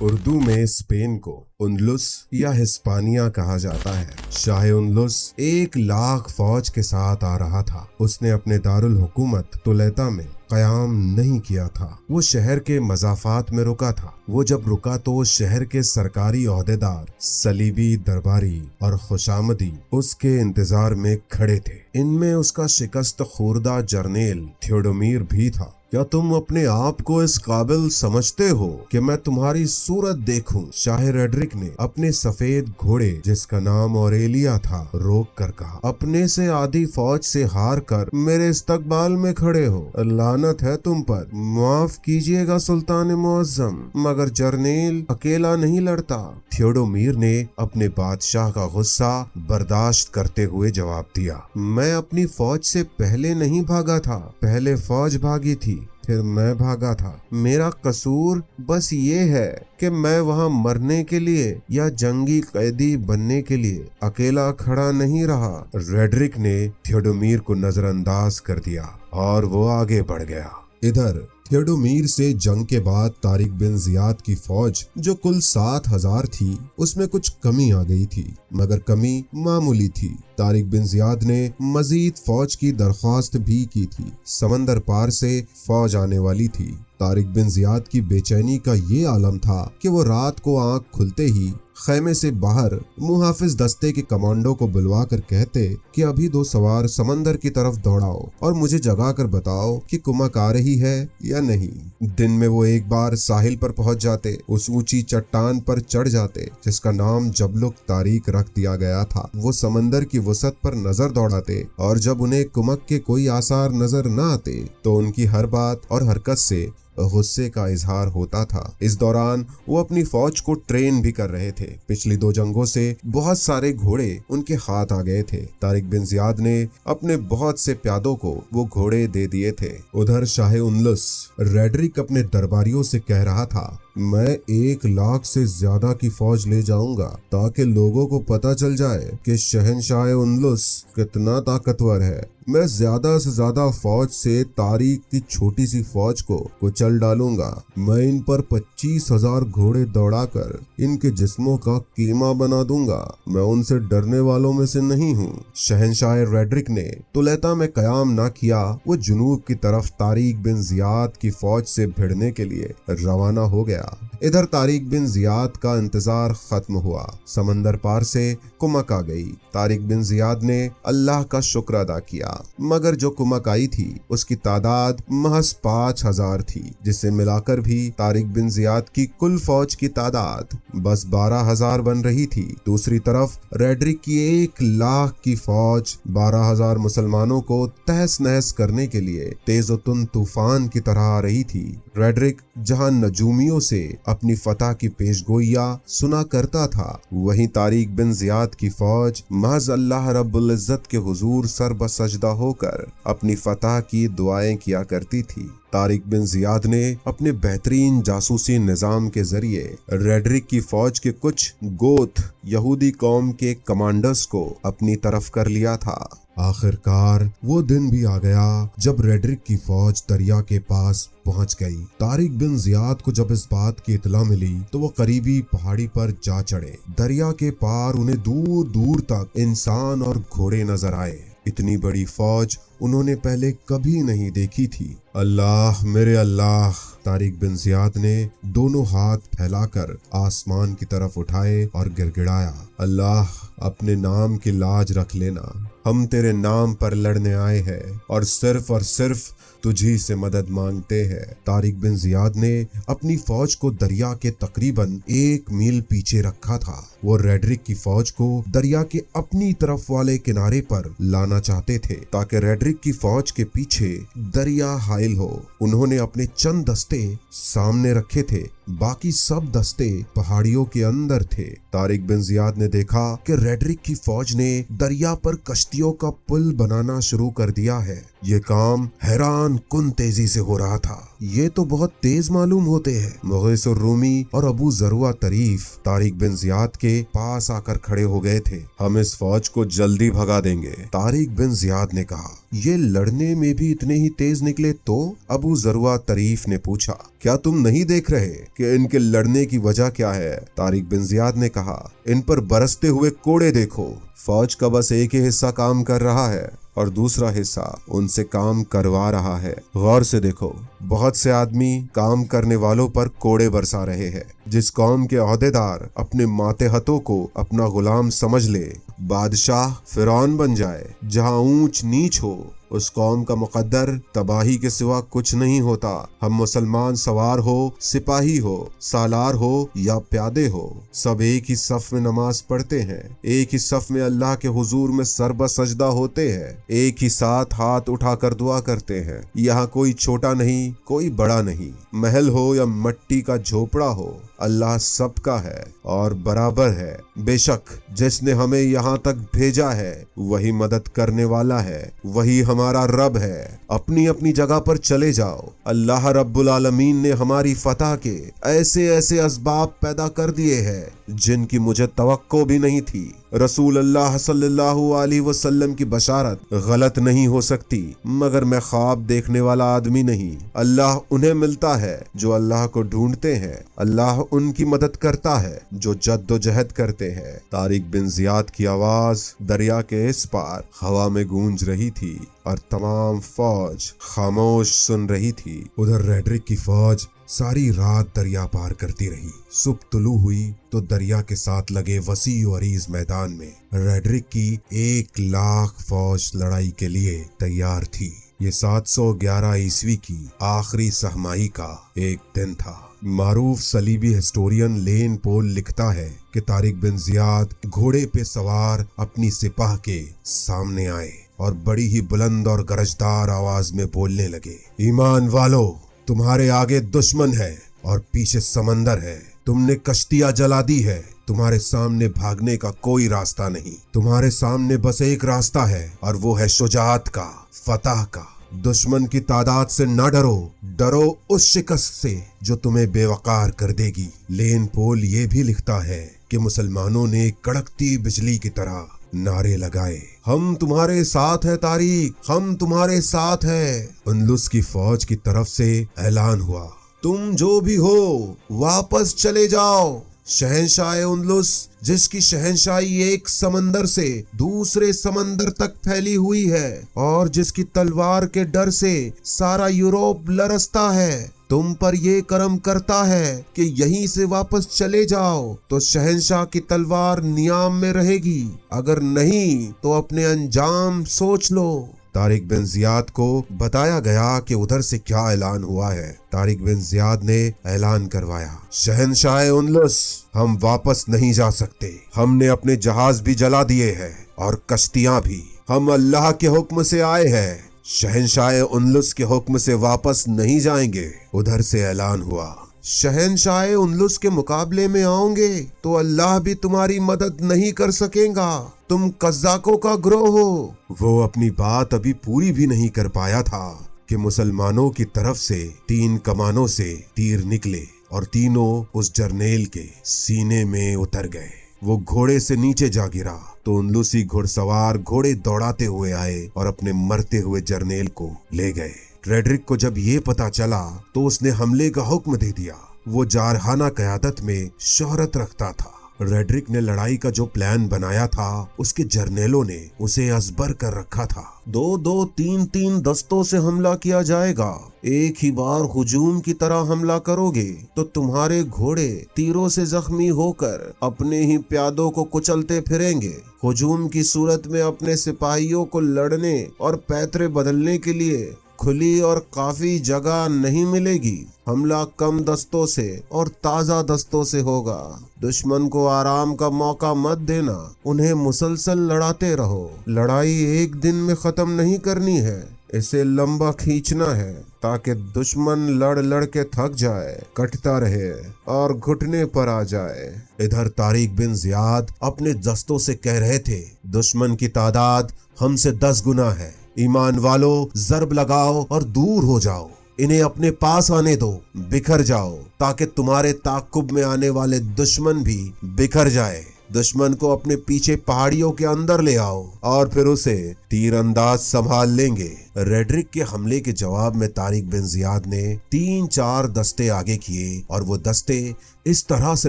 उर्दू में स्पेन को उंदलुस या हिस्पानिया कहा जाता है। शाह उंदलुस 1 लाख फौज के साथ आ रहा था। उसने अपने दारुल हुकूमत तुलैता में कयाम नहीं किया था। वो शहर के मज़ाफ़ात में रुका था। वो जब रुका तो शहर के सरकारी ओहदेदार, सलीबी दरबारी और खुशामदी उसके इंतजार में खड़े थे। इनमें उसका शिकस्त खुर्दा जर्नेल थियोडोमिर भी था। क्या तुम अपने आप को इस काबिल समझते हो कि मैं तुम्हारी सूरत देखूं? शाह रेडरिक ने अपने सफेद घोड़े, जिसका नाम औरेलिया था, रोक कर कहा। अपने से आधी फौज से हार कर मेरे इस्तकबाल में खड़े हो। लानत है तुम पर। माफ कीजिएगा सुल्तान मुअज्जम, मगर जर्नेल अकेला नहीं लड़ता। थियोडोमिर ने अपने बादशाह का गुस्सा बर्दाश्त करते हुए जवाब दिया, मैं अपनी फौज से पहले नहीं भागा था, पहले फौज भागी थी, फिर मैं भागा था। मेरा कसूर बस ये है कि मैं वहाँ मरने के लिए या जंगी कैदी बनने के लिए अकेला खड़ा नहीं रहा। रेडरिक ने थियोडोमिर को नजरअंदाज कर दिया और वो आगे बढ़ गया। इधर थियोडोमिर से जंग के बाद तारिक बिन जियाद की फौज, जो कुल 7,000 थी, उसमें कुछ कमी आ गई थी, मगर कमी मामूली थी। तारिक बिन जियाद ने मजीद फौज की दरख्वास्त भी की थी। समंदर पार से फौज आने वाली थी। तारिक बिन जियाद की बेचैनी का ये आलम था कि वो रात को आंख खुलते ही खैमे से बाहर मुहाफिज दस्ते के कमांडो को बुलवा कर कहते कि अभी 2 सवार समंदर की तरफ दौड़ाओ और मुझे जगा कर बताओ कि कुमक आ रही है या नहीं। दिन में वो एक बार साहिल पर पहुंच जाते, उस ऊंची चट्टान पर चढ़ जाते जिसका नाम जबलुक तारीक रख दिया गया था। वो समंदर की वसत पर नजर दौड़ाते और जब उन्हें कुमक के कोई आसार नजर न आते तो उनकी हर बात और हरकत से गुस्से का इजहार होता था। इस दौरान वो अपनी फौज को ट्रेन भी कर रहे थे। पिछली 2 जंगों से बहुत सारे घोड़े उनके हाथ आ गए थे। तारिक बिन जियाद ने अपने बहुत से प्यादों को वो घोड़े दे दिए थे। उधर शाह उंदलुस रेडरिक अपने दरबारियों से कह रहा था, मैं 1 लाख से ज्यादा की फौज ले जाऊंगा ताकि लोगों को पता चल जाए कि शहनशाह उंदलुस कितना ताकतवर है। मैं ज्यादा से ज्यादा फौज से तारिक की छोटी सी फौज को कुचल डालूंगा। मैं इन पर 25,000 घोड़े दौड़ाकर इनके जिस्मों का कीमा बना दूंगा। मैं उनसे डरने वालों में से नहीं हूँ। शहनशाह रेडरिक ने तुलैता में कयाम ना किया। वो जुनूब की तरफ तारिक बिन जियाद की फौज से भिड़ने के लिए रवाना हो गया। इधर तारिक बिन जियाद का इंतजार खत्म हुआ। समंदर पार से कुमक आ गई। तारिक बिन जियाद ने अल्लाह का शुक्र अदा किया, मगर जो कुमक आई थी उसकी तादाद महज 5,000 थी, जिसे मिलाकर भी तारिक बिन जियाद की कुल फौज की तादाद बस 12,000 बन रही थी। दूसरी तरफ रेडरिक की 1 लाख की फौज 12,000 मुसलमानों को तहस नहस करने के लिए तेज़ो-तुन तूफान की तरह आ रही थी। रेडरिक जहां नजूमियों से अपनी फतह की पेशगोइयां सुना करता था, वहीं तारिक बिन जियाद की फौज महज अल्लाह रब्बुल इज्जत के हुजूर सर बसजदा होकर अपनी फतह की दुआएं किया करती थी। तारिक बिन जियाद ने अपने बेहतरीन जासूसी निजाम के जरिए रेडरिक की फौज के कुछ गोथ यहूदी कौम के कमांडर्स को अपनी तरफ कर लिया था। आखिरकार वो दिन भी आ गया जब रेडरिक की फौज दरिया के पास पहुंच गई। तारिक बिन जियाद को जब इस बात की इतला मिली तो वो करीबी पहाड़ी पर जा चढ़े। दरिया के पार उन्हें दूर दूर तक इंसान और घोड़े नजर आए। इतनी बड़ी फौज उन्होंने पहले कभी नहीं देखी थी। अल्लाह मेरे अल्लाह, तारिक बिन जियाद ने दोनों हाथ फैलाकर आसमान की तरफ उठाए और गिड़गिड़ाया, अल्लाह अपने नाम की लाज रख लेना। हम तेरे नाम पर लड़ने आए हैं और सिर्फ तुझी से मदद मांगते हैं। तारिक बिन जियाद ने अपनी फौज को दरिया के तकरीबन 1 मील पीछे रखा था। वो रेडरिक की फौज को दरिया के अपनी तरफ वाले किनारे पर लाना चाहते थे ताकि रेडरिक की फौज के पीछे दरिया हाइल हो। उन्होंने अपने चंद दस्ते सामने रखे थे, बाकी सब दस्ते पहाड़ियों के अंदर थे। तारिक बिन जियाद ने देखा कि रेडरिक की फौज ने दरिया पर कश्तियों का पुल बनाना शुरू कर दिया है। ये काम हैरान कुन तेजी से हो रहा था। ये तो बहुत तेज मालूम होते हैं। मुगीसुर रूमी और अबू जरुआ तरीफ तारिक बिन जियाद के पास आकर खड़े हो गए थे। हम इस फौज को जल्दी भगा देंगे, तारिक बिन जियाद ने कहा। ये लड़ने में भी इतने ही तेज निकले तो? अबू ज़रवा तरीफ ने पूछा, क्या तुम नहीं देख रहे कि इनके लड़ने की वजह क्या है? तारिक बिन जियाद ने कहा, इन पर बरसते हुए कोड़े देखो। फौज का बस एक ही हिस्सा काम कर रहा है और दूसरा हिस्सा उनसे काम करवा रहा है। गौर से देखो, बहुत से आदमी काम करने वालों पर कोड़े बरसा रहे हैं। जिस कौम के ओहदेदार अपने मातेहतों को अपना गुलाम समझ ले, बादशाह फिरौन बन जाए, जहाँ ऊंच नीच हो, उस कौम का मुकद्दर तबाही के सिवा कुछ नहीं होता। हम मुसलमान सवार हो, सिपाही हो, सालार हो या प्यादे हो, सब एक ही सफ में नमाज पढ़ते हैं, एक ही सफ में अल्लाह के हुजूर में सरब सजदा होते हैं, एक ही साथ हाथ उठाकर दुआ करते हैं। यहाँ कोई छोटा नहीं, कोई बड़ा नहीं, महल हो या मट्टी का झोपड़ा हो, अल्लाह सबका है और बराबर है। बेशक जिसने हमें यहाँ तक भेजा है वही मदद करने वाला है, वही हमारा रब है। अपनी अपनी जगह पर चले जाओ। अल्लाह रब्बुल आलमीन ने हमारी फतह के ऐसे ऐसे असबाब पैदा कर दिए हैं जिनकी मुझे तवक्को भी नहीं थी। रसूल अल्लाह सल्लल्लाहु अलैहि वसल्लम की बशारत गलत नहीं हो सकती, मगर मैं ख्वाब देखने वाला आदमी नहीं। अल्लाह उन्हें मिलता है जो अल्लाह को ढूंढते हैं, अल्लाह उनकी मदद करता है जो जद्दोजहद करते हैं। तारिक बिन जियाद की आवाज दरिया के इस पार हवा में गूंज रही थी और तमाम फौज खामोश सुन रही थी। उधर रेड्रिक की फौज सारी रात दरिया पार करती रही। सुबह तुलू हुई तो दरिया के साथ लगे वसी और अरीज मैदान में रेड्रिक की 1,00,000 फौज लड़ाई के लिए तैयार थी। ये 711 ईस्वी की आखिरी सहमाही का एक दिन था। मारूफ सलीबी हिस्टोरियन लेन पोल लिखता है कि तारिक बिन जियाद घोड़े पे सवार अपनी सिपाह के सामने आए और बड़ी ही बुलंद और गरजदार आवाज में बोलने लगे, ईमान वालो, तुम्हारे आगे दुश्मन है और पीछे समंदर है। तुमने कश्तियां जला दी है, तुम्हारे सामने भागने का कोई रास्ता नहीं। तुम्हारे सामने बस एक रास्ता है और वो है शुजाअत का, फतह का। दुश्मन की तादाद से न डरो, डरो उस शिकस्त से जो तुम्हें बेवकार कर देगी। लेन पोल ये भी लिखता है कि मुसलमानों ने कड़कती बिजली की तरह नारे लगाए, हम तुम्हारे साथ है तारिक, हम तुम्हारे साथ है। उनलुस की फौज की तरफ से ऐलान हुआ, तुम जो भी हो वापस चले जाओ। शहंशाह उनलुस, जिसकी शहंशाही एक समंदर से दूसरे समंदर तक फैली हुई है और जिसकी तलवार के डर से सारा यूरोप लरसता है, तुम पर ये करम करता है कि यहीं से वापस चले जाओ तो शहंशाह की तलवार नियाम में रहेगी, अगर नहीं तो अपने अंजाम सोच लो। तारिक बिन जियाद को बताया गया कि उधर से क्या ऐलान हुआ है। तारिक बिन जियाद ने ऐलान करवाया, शहंशाह उनलुस, हम वापस नहीं जा सकते। हमने अपने जहाज भी जला दिए हैं और कश्तियां भी। हम अल्लाह के हुक्म से आए हैं, शहंशाह उनलुस के हुक्म से वापस नहीं जाएंगे। उधर से ऐलान हुआ, शहंशाह उनलुस के मुकाबले में आओगे तो अल्लाह भी तुम्हारी मदद नहीं कर सकेगा, तुम कज़ाकों का ग्रोह हो। वो अपनी बात अभी पूरी भी नहीं कर पाया था कि मुसलमानों की तरफ से 3 कमानों से तीर निकले और तीनों उस जर्नेल के सीने में उतर गए। वो घोड़े से नीचे जा गिरा तो उनलुसी घुड़सवार घोड़े दौड़ाते हुए आए और अपने मरते हुए जर्नेल को ले गए। रेड्रिक को जब ये पता चला तो उसने हमले का हुक्म दे दिया। वो जारहाना क़यादत में शोहरत रखता था। रेड्रिक ने लड़ाई का जो प्लान बनाया था उसके जर्नेलों ने उसे असबर कर रखा था। 2-2, 3-3 दस्तों से हमला किया जाएगा। एक ही बार हुजूम की तरह हमला करोगे तो तुम्हारे घोड़े तीरों से जख्मी होकर अपने ही प्यादों को कुचलते फिरेंगे। हुजूम की सूरत में अपने सिपाहियों को लड़ने और पैतरे बदलने के लिए खुली और काफी जगह नहीं मिलेगी। हमला कम दस्तों से और ताजा दस्तों से होगा। दुश्मन को आराम का मौका मत देना, उन्हें मुसलसल लड़ाते रहो। लड़ाई एक दिन में खत्म नहीं करनी है, इसे लंबा खींचना है ताकि दुश्मन लड़ लड़ के थक जाए, कटता रहे और घुटने पर आ जाए। इधर तारिक बिन जियाद अपने दस्तों से कह रहे थे, दुश्मन की तादाद हमसे 10 गुना है। ईमान वालो, जरब लगाओ और दूर हो जाओ। इन्हें अपने पास आने दो, बिखर जाओ ताकि तुम्हारे ताकुब में आने वाले दुश्मन भी बिखर जाए। दुश्मन को अपने पीछे पहाड़ियों के अंदर ले आओ और फिर उसे तीरंदाज संभाल लेंगे। रेड्रिक के हमले के जवाब में तारिक बिन जियाद ने 3-4 दस्ते आगे किए और वो दस्ते इस तरह से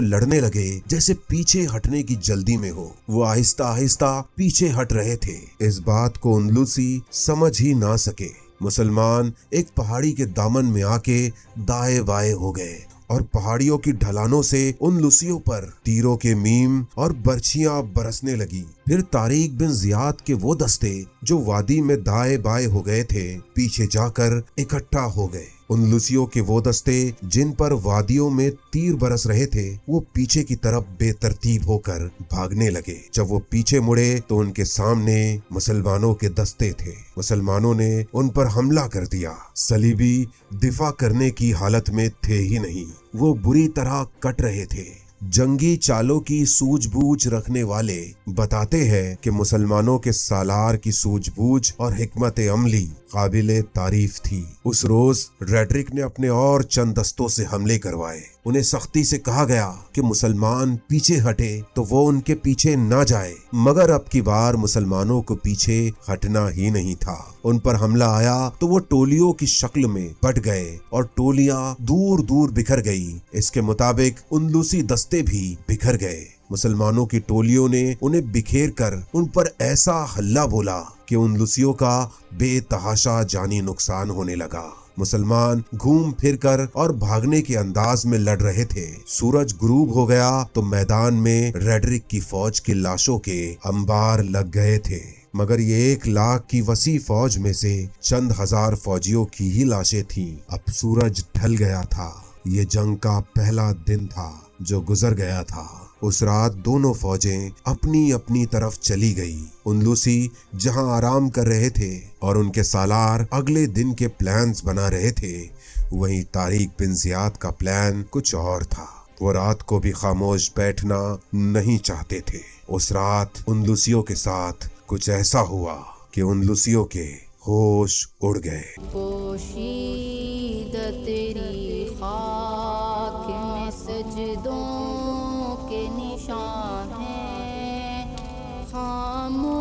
लड़ने लगे जैसे पीछे हटने की जल्दी में हो। वो आहिस्ता आहिस्ता पीछे हट रहे थे। इस बात को उनलुसी समझ ही ना सके। मुसलमान एक पहाड़ी के दामन में आके दाएं बाएं हो गए और पहाड़ियों की ढलानों से उन लुसियों पर तीरों के मीम और बर्छियां बरसने लगी। फिर तारिक बिन जियाद के वो दस्ते जो वादी में दाएं बाएं हो गए थे पीछे जाकर इकट्ठा हो गए। उन लुसियों के वो दस्ते जिन पर वादियों में तीर बरस रहे थे वो पीछे की तरफ बेतरतीब होकर भागने लगे। जब वो पीछे मुड़े तो उनके सामने मुसलमानों के दस्ते थे। मुसलमानों ने उन पर हमला कर दिया। सलीबी दिफा करने की हालत में थे ही नहीं, वो बुरी तरह कट रहे थे। जंगी चालों की सूझबूझ रखने वाले बताते हैं कि मुसलमानों के सालार की सूझबूझ और हिकमत अमली काबिले तारीफ थी। उस रोज रेड्रिक ने अपने और चंद दस्तों से हमले करवाए। उन्हें सख्ती से कहा गया कि मुसलमान पीछे हटे तो वो उनके पीछे ना जाए, मगर अब की बार मुसलमानों को पीछे हटना ही नहीं था। उन पर हमला आया तो वो टोलियों की शक्ल में बट गए और टोलियां दूर दूर बिखर गई। इसके मुताबिक उनलुसी दस्ते भी बिखर गए। मुसलमानों की टोलियों ने उन्हें बिखेर कर उन पर ऐसा हल्ला बोला कि उन लुसियों का बेतहाशा जानी नुकसान होने लगा। मुसलमान घूम फिर कर और भागने के अंदाज में लड़ रहे थे। सूरज गुरूब हो गया तो मैदान में रेड्रिक की फौज की लाशों के अंबार लग गए थे, मगर ये 1 लाख की वसी फौज में से चंद हजार फौजियों की ही लाशें थीं। अब सूरज ढल गया था। ये जंग का पहला दिन था जो गुजर गया था। उस रात दोनों फौजें अपनी अपनी तरफ चली गई। उनलुसी जहां आराम कर रहे थे और उनके सालार अगले दिन के प्लान्स बना रहे थे, वहीं तारिक बिन जियाद का प्लान कुछ और था। वो रात को भी खामोश बैठना नहीं चाहते थे। उस रात उनलुसियों के साथ कुछ ऐसा हुआ कि उनलुसियों के होश उड़ गए। पोशीद तेरी खाक में सजदों के निशान हैं, खामोश